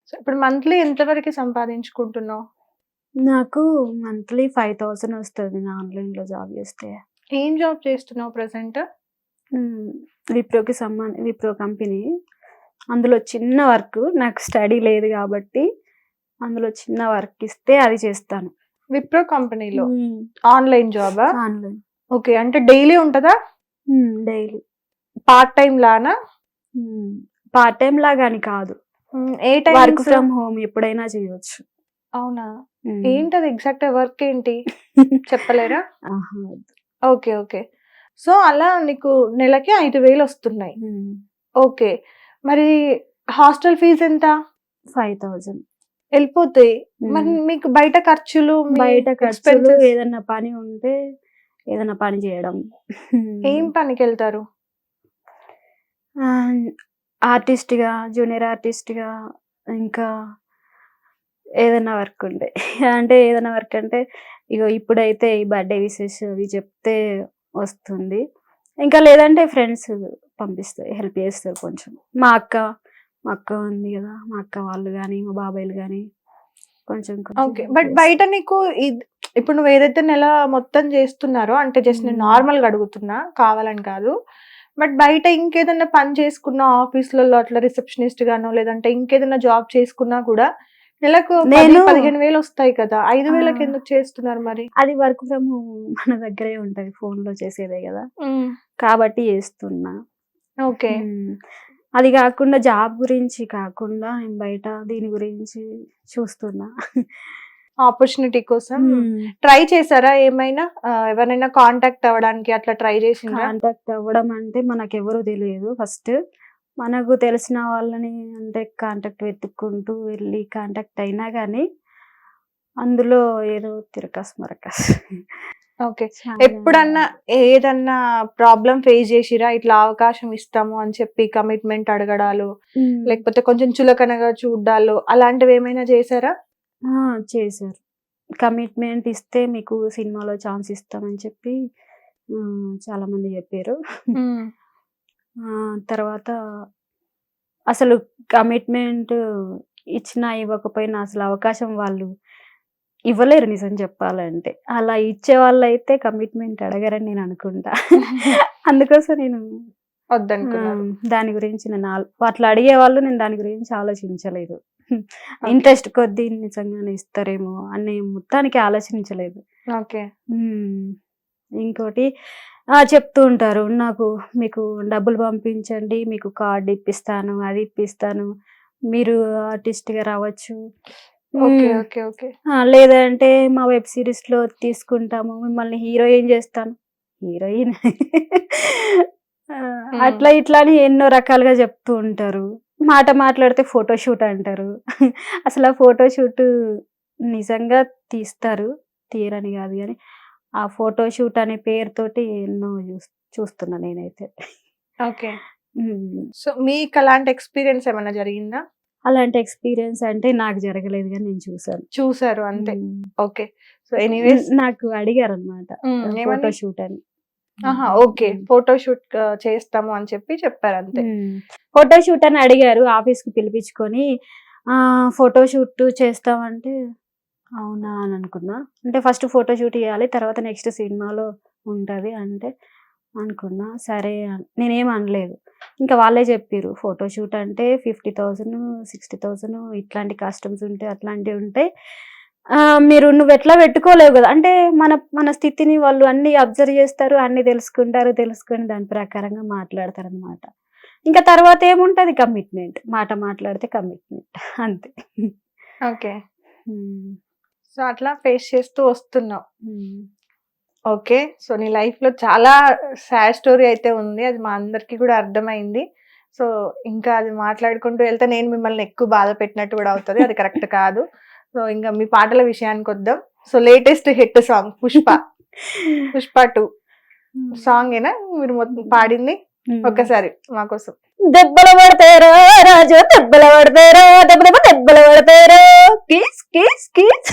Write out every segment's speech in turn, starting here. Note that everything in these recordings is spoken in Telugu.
సో, ఇప్పుడు మంత్లీ ఎంత వరకి సంపాదించుకుంటున్నావు? నాకు మంత్లీ 5,000 వస్తది నేను ఆన్‌లైన్‌లో జాబ్ చేస్తే. ఏం జాబ్ చేస్తున్నావు ప్రెజెంట్? హ్మ్. విప్రో కంపెనీ. అందులో చిన్న వర్క్ నాకు స్టడీ లేదు గాబట్టి, అందులో చిన్న వర్క్ ఇస్తే అది చేస్తాను. విప్రో కంపెనీలో హ్మ్. ఆన్‌లైన్ జాబా? ఆన్‌లైన్. ఓకే. అంటే డైలీ ఉంటదా? డైలీ. పార్ట్ టైమ్ లానా? పార్ట్ టైమ్ లాగా అని కాదు. ఏ వర్క్ టైమింగ్స్? ఫ్రమ్ హోమ్ ఎప్పుడైనా చేయొచ్చు. అవునా? హ్మ్. ఏంటది ఎగ్జాక్ట్ వర్క్ ఏంటి? చెప్పలేరా? ఆహా! ఓకే. ఓకే. సో, అలా నీకు నెలకి 5,000 వస్తున్నాయి. హ్మ్. ఓకే. మరి హాస్టల్ ఫీజ్ ఎంత? 5,000. ఎళ్ళిపోతాయి. మరి హ్మ్. మీకు బయట ఖర్చులు, మీ బయట ఖర్చులు ఎక్స్‌పెన్సెస్ ఏదన్నా పని ఉంటే ఏదన్నా పని చేయడం. ఏం పనికెళ్తారు? ఆహ్, ఆర్టిస్ట్‌గా, జూనియర్ ఆర్టిస్ట్‌గా ఇంకా ఏదన్నా వర్క్ ఉంటే. అంటే ఏదైనా వర్క్ అంటే ఇగో ఇప్పుడైతే ఈ బర్త్‌డే విషెస్ అవి చెప్తే వస్తుంది. ఇంకా లేదంటే ఫ్రెండ్స్ పంపిస్తారు. హెల్ప్ చేస్తారు కొంచెం. మా అక్క ఉంది గదా! మా అక్క వాళ్ళు గాని, మా బాబాయిలు గాని కొంచెం కొంచెం ఓకే. హెల్ప్ బట్ బయట చేస్తారు. నీకు ఇప్పుడు నువ్వేదైతే నెల మొత్తం చేస్తున్నారో అంటే జస్ట్ నేను హ్మ్. నార్మల్‌గా అడుగుతున్నా. కావాలని కాదు. బట్ బయట ఇంకేదన్నా పని చేసుకున్నా ఆఫీస్‌లలో అట్లా రిసెప్షనిస్ట్ గానో లేదంటే ఇంకేదన్నా జాబ్ చేసుకున్నా కూడా నెలకు 10, నేను 15,000 వస్తాయి కదా! 5,000కి ఆహ్, ఎందుకు చేస్తున్నారు మరి? అది వర్క్ ఫ్రమ్ హోమ్ మన దగ్గరే ఉంటది. ఫోన్‌లో చేసేదే గదా! హ్మ్. కాబట్టి చేస్తున్నా. ఓకే. హ్మ్. అది గాకుండా జాబ్ గురించి కాకుండా నేను బయట దీని గురించి చూస్తున్నా. ఆపర్చునిటీ కోసం హ్మ్. ట్రై చేసారా ఏమైనా? ఎవరినైనా కాంటాక్ట్ అవ్వడానికి అట్లా ట్రై చేసిండ్రా? కాంటాక్ట్ అవ్వడం అంటే మనకెవరు తెలియదు ఫస్ట్. మనకు తెలిసిన వాళ్ళని అంటే కాంటాక్ట్ వెతుక్కుంటూ వెళ్లి కాంటాక్ట్ అయినా గానీ, అందులో ఏదో తిరకాసు మరకాసు. ఓకే. చాలా ఎప్పుడన్నా ఏదన్నా ప్రాబ్లమ్ ఫేస్ చేసిర్రా? ఇట్లా అవకాశం ఇస్తాము అని చెప్పి కమిట్మెంట్ అడగడాలు, హ్మ్. లేకపోతే కొంచెం చులకనగా చూడ్డాలు అలాంటివేమైనా చేసారా? ఆ! చేశారు. కమిట్మెంట్ ఇస్తే మీకు సినిమాలో ఛాన్స్ ఇస్తామని చెప్పి చాలామంది జెప్పారు. హ్మ్. తర్వాత అసలు కమిట్మెంట్ ఇచ్చినా, ఇవ్వకపోయినా అసలు అవకాశం వాళ్ళు ఇవ్వలేరు నిజం చెప్పాలంటే. అలా ఇచ్చేవాళ్ళైతే కమిట్మెంట్ అడగరని నేను అనుకుంటా. అందుకోసం నేను వద్దనుకున్నారు. దాని గురించి నేను అట్లా అడిగేవాళ్ళు నేను దాని గురించి ఆలోచించలేదు. ఓకే. ఇంట్రెస్ట్ కొద్దీ నిజంగానే ఇస్తారేమో అని మొత్తానికి ఆలోచించలేదు. ఓకే. హ్మ్. ఇంకోటి చెప్తూ ఉంటారు. మీకు డబ్బులు పంపించండి. మీకు కార్డ్ ఇప్పిస్తాను. అది ఇప్పిస్తాను. మీరు ఆర్టిస్ట్‌గా రావచ్చు. ఓకే. హ్మ్. ఓకే. ఓకే. లేదంటే మా వెబ్ సీరీస్‌లో తీసుకుంటాము. మిమ్మల్ని హీరోయిన్ జేస్తాను. హీరోయిన్ హ్మ్. అట్లా ఇట్లా అని ఎన్నో రకాలుగా జెప్తూ ఉంటారు. మాట మాట్లాడితే ఫోటోషూట్ అంటారు. అసలు ఆ ఫోటోషూట్ నిజంగా తీస్తారు. తీయరని గాదు గానీ, ఆ ఫోటోషూట్ అనే పేరుతోటి ఎన్నో చూస్తున్నా నేనైతే. ఓకే. హ్మ్. సో, మీకలాంటి ఎక్స్‌పీరియన్స్ ఏమన్నా జరిగిందా? అలాంటి ఎక్స్‌పీరియన్స్ అంటే నాకు జరగలేదు గానీ నేను చూసాను. చూసారు అంతే. హ్మ్. ఓకే. సో, ఎనీవేస్ నాకు అడిగారనమాట. ఏమని? ఫోటోషూట్ అని. ఆహా! హ్మ్. ఓకే. హ్మ్. ఫోటోషూట్ చేస్తాము అని చెప్పి చెప్పారంతే. హ్మ్. ఫోటోషూట్ అని అడిగారు ఆఫీస్‌కి పిలిపించుకొని. ఫోటోషూట్ చేస్తామంటే, అవునా అని అనుకున్నా. అంటే ఫస్ట్ ఫోటోషూట్ చేయాలి. తర్వాత నెక్స్ట్ సినిమాలో ఉంటది అంటే అనుకున్నా. సరే నేనేమి అనలేదు. ఇంకా వాళ్ళే చెప్పిర్రు. ఫోటోషూట్ అంటే 50,000, 60,000 ఇట్లాంటి కస్టమ్స్ ఉంటాయి. అట్లాంటివి ఉంటాయి. నువ్వెట్లా పెట్టుకోలేవు గదా! అంటే మన మన స్థితిని వాళ్ళు అన్నీ అబ్జర్వ్ చేస్తారు. అన్నీ తెలుసుకుంటారు. తెలుసుకొని దాని ప్రకారంగా మాట్లాడతారనమాట. ఇంకా తర్వాత ఏముంటది కమిట్మెంట్. మాట మాట్లాడితే కమిట్మెంట్ అంతే. ఓకే. హ్మ్. సో, అట్లా ఫేస్ చేస్తూ వస్తున్నావు. హ్మ్. ఓకే. సో, నీ లైఫ్‌లో చాలా సాడ్ స్టోరీ అయితే ఉంది. అది మా అందరికీ కూడా అర్థమైంది. సో, ఇంకా అది మాట్లాడుకుంటూ వెళ్తే నేను మిమ్మల్ని ఎక్కువ బాధ పెట్టినట్టు కూడా అవుతది. అది కరెక్ట్ కాదు. సో, ఇంక మీ పాటల విషయానికొద్దాం. So, latest hit song 'Pushpa'. 'Pushpa 2' సాంగేనా మీరు మొత్తం పాడింది? ఒక్కసారి మా కోసం. దెబ్బలు పడతారో రాజు దెబ్బలు పడతారో దెబ్బ దెబ్బ దెబ్బలు పడతారో కీస్ కీస్ కీస్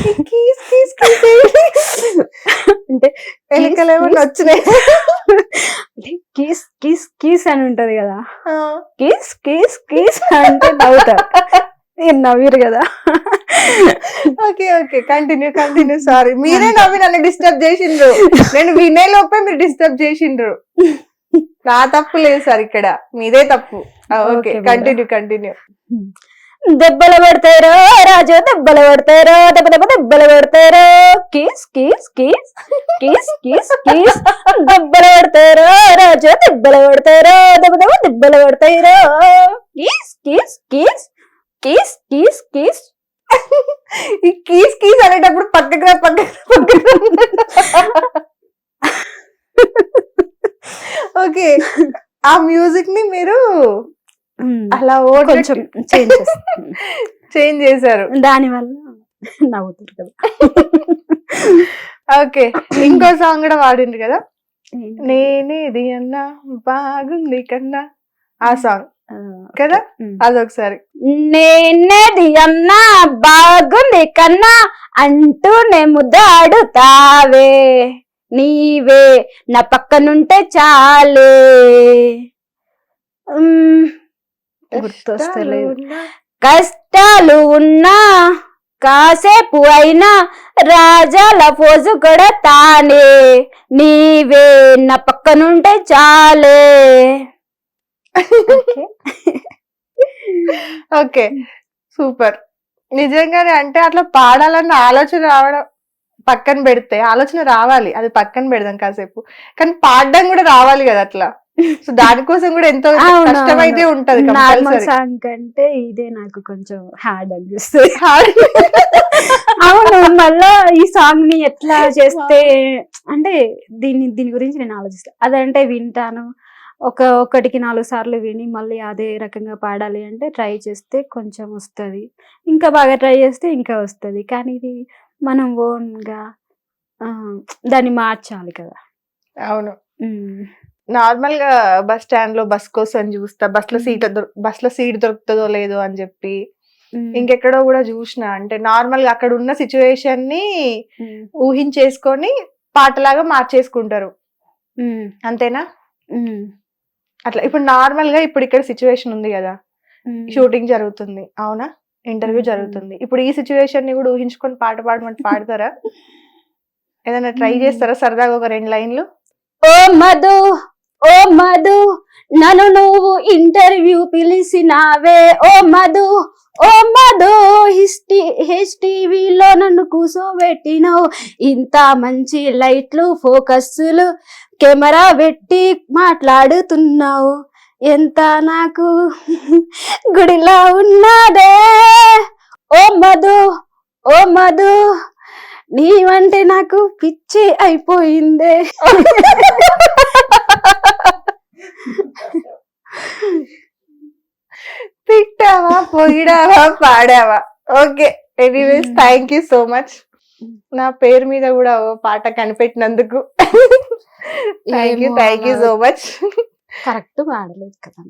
ఈ కీస్ కీస్ కీస్ ఏంటి? అంటే ఎలుక కేకలు ఏమన్నా వచ్చినాయి? అంటే కీస్ కీస్ కీస్ అని ఉంటది కదా, కీస్ కీస్ కీస్ అంటే నవ్వుతారు. నవ్వురు కదా. Okay okay, continue. సారీ, మీరే నవ్వి నన్ను డిస్టర్బ్ చేసిండ్రు. నేను వినే లోపే మీరు డిస్టర్బ్ చేసిండ్రు. నా తప్పు లేదు సార్, ఇక్కడ మీదే తప్పు. Okay, continue. దెబ్బలు పడతారో రాజు, దెబ్బలు పడతారో, దెబ్బలు పడతారో, కీస్ కీస్ కీస్ కీస్ కీస్ కీస్, దెబ్బలు పడతారో రాజు, దెబ్బలు పడతారో, దెబ్బలు పడతారో, కీస్ కీస్ కీస్ కీస్ కీస్ కీస్. ఈ కీస్ కీస్ అనేటప్పుడు పక్కకు. ఓకే, ఆ మ్యూజిక్ ని మీరు అలా కొంచెం చేంజ్ చేశారు, దాని వల్ల నవ్వుతారు కదా. ఓకే, ఇంకో సాంగ్ కూడా వాడిండ్రు కదా, నేనేది అన్నా బాగుంది కన్నా, ఆ సాంగ్ కదా, అదొకసారి. నేనేది అన్నా బాగుంది కన్నా అంటూనే ముద్దాడుతావే, నీవే నా పక్కనుంటే చాలే. గుర్తొస్తలేదు. కష్టాలు ఉన్నా కాసేపు అయినా రాజాల పోజు కూడా తానే, నీవే నా పక్కనుంటే చాలే. Okay, super. నిజంగానే అంటే అట్లా పాడాలన్న ఆలోచన రావడం పక్కన పెడితే, ఆలోచన రావాలి, అది పక్కన పెడదాం కాసేపు, కానీ పాడడం కూడా రావాలి కదా అట్లా. సో దానికోసం కూడా ఎంతో కష్టమైతే ఉంటది. నార్మల్ సాంగ్ కంటే ఇదే నాకు కొంచెం హార్డ్ అనిపిస్తుంది. అవును, మళ్ళా ఈ సాంగ్ ని ఎట్లా చేస్తే అంటే దీని గురించి నేను ఆలోచిస్తాను. అదంటే వింటాను, ఒకటికి 4 సార్లు విని మళ్ళీ అదే రకంగా పాడాలి అంటే ట్రై చేస్తే కొంచెం వస్తుంది, ఇంకా బాగా ట్రై చేస్తే ఇంకా వస్తుంది. కానీ ఇది మనం ఓన్ గా దాన్ని మార్చాలి కదా. అవును, నార్మల్ గా బస్ స్టాండ్ లో బస్ కోసం చూస్తా, బస్ లో సీట్ దొరుకుతుందో లేదో అని చెప్పి ఇంకెక్కడో కూడా చూసిన. అంటే నార్మల్ గా అక్కడ ఉన్న సిచ్యువేషన్ ని ఊహించేసుకొని పాటలాగా మార్చేసుకుంటారు, అంతేనా? అట్లా ఇప్పుడు నార్మల్ గా ఇప్పుడు ఇక్కడ సిచ్యువేషన్ ఉంది కదా, షూటింగ్ జరుగుతుంది, అవునా, ఇంటర్వ్యూ జరుగుతుంది, ఇప్పుడు ఈ సిచ్యువేషన్ ని కూడా ఊహించుకొని పాట పాడమంటే పాడతారా? ఏదైనా ట్రై చేస్తారా సరదాగా ఒక 2 లైన్లు? ఓ మధు, ఓ మధు, నన్ను నువ్వు ఇంటర్వ్యూ పిలిచినావే, ఓ మధు, ఓ మధు, టీవీలో నన్ను కూసోబెట్టినావు, ఇంత మంచి లైట్లు ఫోకస్లు కెమెరా పెట్టి మాట్లాడుతున్నావు, ఎంత నాకు గుడిలా ఉన్నదే, ఓ మధు, ఓ మధు, నీవంటే నాకు పిచ్చి అయిపోయిందే. తిట్టావా, పొగిడావా, పాడావా? Okay, anyways thank you so much. నా పేరు మీద కూడా ఓ పాట కనిపెట్టినందుకు thank you so much. Correct పాడలేదు కదా.